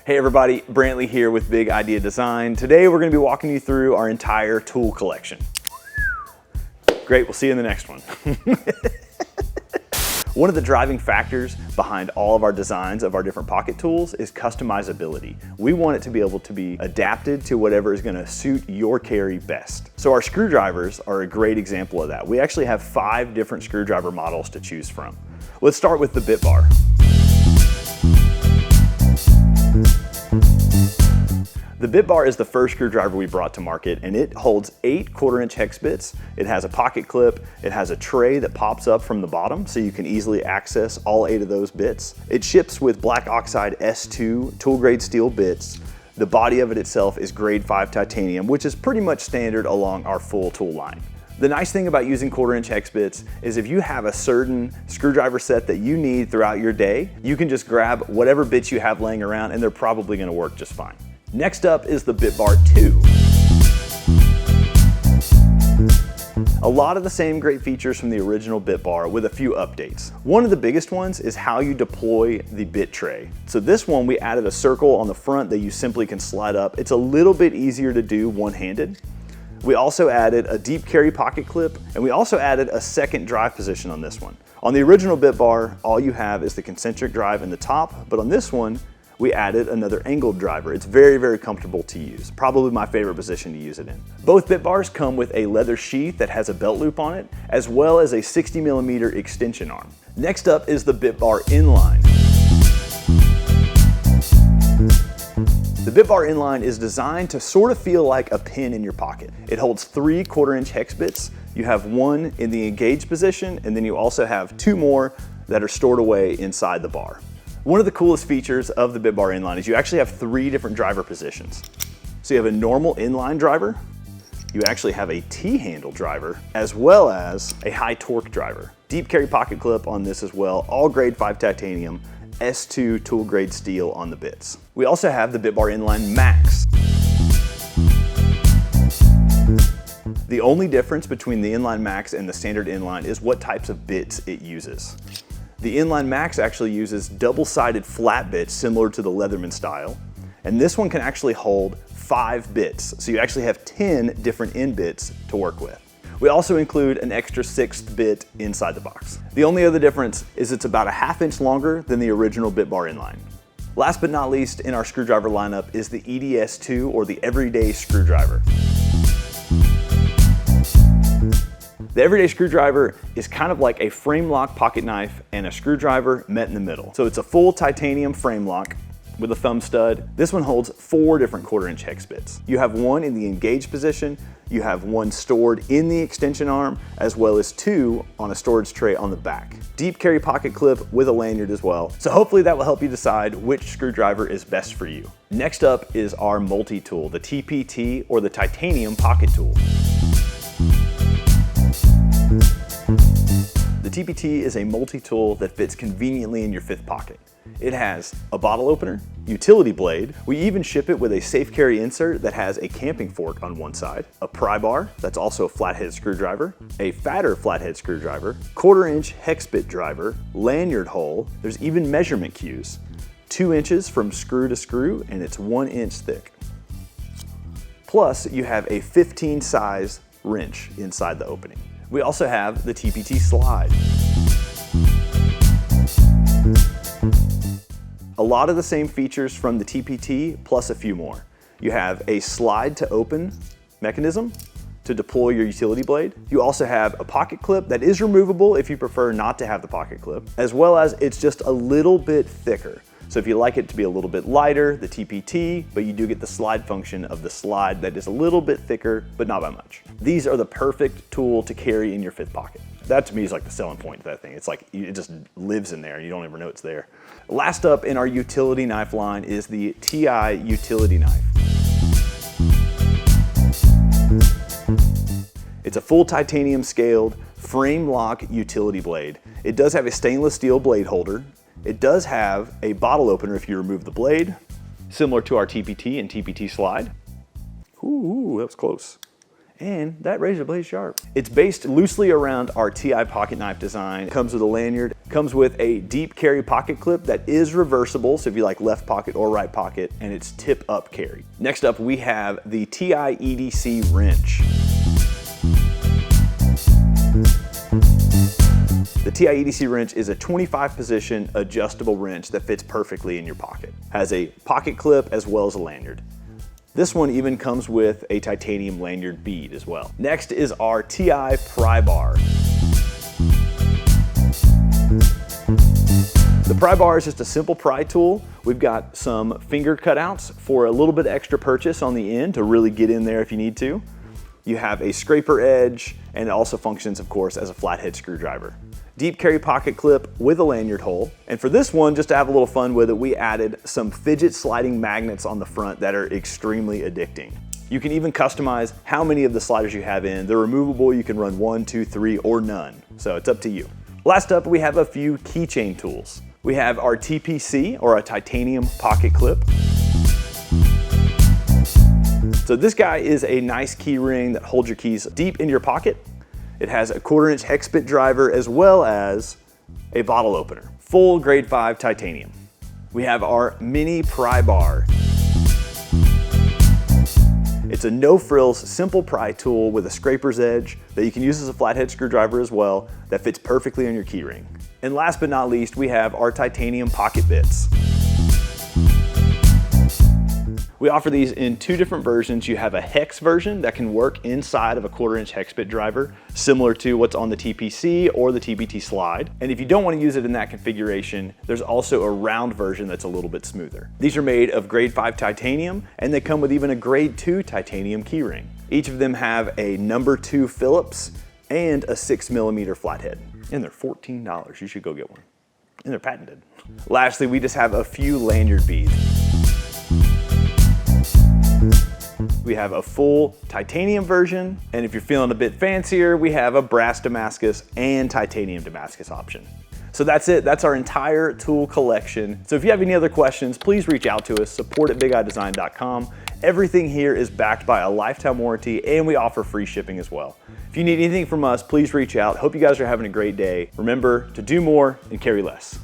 Hey everybody, Brantley here with Big Idea Design. Today we're going to be walking you through our entire tool collection. Great, we'll see you in the next one. One of the driving factors behind all of our designs of our different pocket tools is customizability. We want it to be able to be adapted to whatever is going to suit your carry best. So our screwdrivers are a great example of that. We actually have 5 different screwdriver models to choose from. Let's start with the Bitbar. The Bitbar is the first screwdriver we brought to market, and it holds 8 1/4-inch hex bits. It has a pocket clip, it has a tray that pops up from the bottom so you can easily access all 8 of those bits. It ships with black oxide S2 tool grade steel bits. The body of it itself is grade 5 titanium, which is pretty much standard along our full tool line. The nice thing about using 1/4-inch hex bits is if you have a certain screwdriver set that you need throughout your day, you can just grab whatever bits you have laying around and they're probably going to work just fine. Next up is the Bitbar II. A lot of the same great features from the original Bitbar with a few updates. One of the biggest ones is how you deploy the bit tray. So this one, we added a circle on the front that you simply can slide up. It's a little bit easier to do one-handed. We also added a deep carry pocket clip, and we also added a second drive position on this one. On the original Bitbar, all you have is the concentric drive in the top, but on this one, we added another angled driver. It's very, very comfortable to use. Probably my favorite position to use it in. Both Bitbars come with a leather sheath that has a belt loop on it, as well as a 60mm extension arm. Next up is the Bitbar Inline. The Bitbar Inline is designed to sort of feel like a pin in your pocket. It holds 3 1/4-inch hex bits. You have one in the engaged position, and then you also have 2 more that are stored away inside the bar. One of the coolest features of the Bitbar Inline is you actually have 3 different driver positions. So you have a normal inline driver, you actually have a T-handle driver, as well as a high torque driver. Deep carry pocket clip on this as well, all grade 5 titanium, S2 tool grade steel on the bits. We also have the Bitbar Inline Max. The only difference between the Inline Max and the standard inline is what types of bits it uses. The Inline Max actually uses double-sided flat bits similar to the Leatherman style, and this one can actually hold 5 bits, so you actually have 10 different end bits to work with. We also include an extra 6th bit inside the box. The only other difference is it's about a 1/2 inch longer than the original Bitbar Inline. Last but not least in our screwdriver lineup is the EDS2, or the everyday screwdriver. The everyday screwdriver is kind of like a frame lock pocket knife and a screwdriver met in the middle. So it's a full titanium frame lock with a thumb stud. This one holds 4 different 1/4-inch hex bits. You have one in the engaged position, you have one stored in the extension arm, as well as 2 on a storage tray on the back. Deep carry pocket clip with a lanyard as well. So hopefully that will help you decide which screwdriver is best for you. Next up is our multi-tool, the TPT, or the titanium pocket tool. The TPT is a multi-tool that fits conveniently in your 5th pocket. It has a bottle opener, utility blade. We even ship it with a safe carry insert that has a camping fork on one side, a pry bar that's also a flathead screwdriver, a fatter flathead screwdriver, 1/4-inch hex bit driver, lanyard hole. There's even measurement cues, 2 inches from screw to screw, and it's 1 inch thick. Plus, you have a 15 size wrench inside the opening. We also have the TPT Slide. A lot of the same features from the TPT, plus a few more. You have a slide to open mechanism to deploy your utility blade. You also have a pocket clip that is removable if you prefer not to have the pocket clip, as well as it's just a little bit thicker. So if you like it to be a little bit lighter, the TPT, but you do get the slide function of the slide that is a little bit thicker, but not by much. These are the perfect tool to carry in your 5th pocket. That to me is like the selling point of that thing. It's like it just lives in there and you don't ever know it's there. Last up in our utility knife line is the TI utility knife. It's a full titanium scaled frame lock utility blade. It does have a stainless steel blade holder. It does have a bottle opener if you remove the blade, similar to our TPT and TPT Slide. Ooh, that was close. And that razor blade is sharp. It's based loosely around our TI pocket knife design. It comes with a lanyard. Comes with a deep carry pocket clip that is reversible, so if you like left pocket or right pocket, and it's tip up carry. Next up, we have the TI EDC wrench. The TI EDC wrench is a 25 position adjustable wrench that fits perfectly in your pocket. Has a pocket clip as well as a lanyard. This one even comes with a titanium lanyard bead as well. Next is our TI Pry Bar. The Pry Bar is just a simple pry tool. We've got some finger cutouts for a little bit extra purchase on the end to really get in there if you need to. You have a scraper edge, and it also functions, of course, as a flathead screwdriver. Deep carry pocket clip with a lanyard hole. And for this one, just to have a little fun with it, we added some fidget sliding magnets on the front that are extremely addicting. You can even customize how many of the sliders you have in. They're removable. You can run 1, 2, 3, or none. So it's up to you. Last up, we have a few keychain tools. We have our TPC, or a titanium pocket clip. So this guy is a nice key ring that holds your keys deep in your pocket. It has a 1/4-inch hex bit driver as well as a bottle opener. Full grade 5 titanium. We have our mini pry bar. It's a no-frills, simple pry tool with a scraper's edge that you can use as a flathead screwdriver as well, that fits perfectly on your key ring. And last but not least, we have our titanium pocket bits. We offer these in 2 different versions. You have a hex version that can work inside of a 1/4-inch hex bit driver, similar to what's on the TPC or the TPT Slide. And if you don't want to use it in that configuration, there's also a round version that's a little bit smoother. These are made of grade 5 titanium, and they come with even a grade 2 titanium keyring. Each of them have a number 2 Phillips and a 6mm flathead. And they're $14. You should go get one. And they're patented. Lastly, we just have a few lanyard beads. We have a full titanium version, and if you're feeling a bit fancier, we have a brass Damascus and titanium Damascus option. So that's it, that's our entire tool collection. So if you have any other questions, please reach out to us, support@bigeyedesign.com. Everything here is backed by a lifetime warranty, and we offer free shipping as well. If you need anything from us, please reach out. Hope you guys are having a great day. Remember to do more and carry less.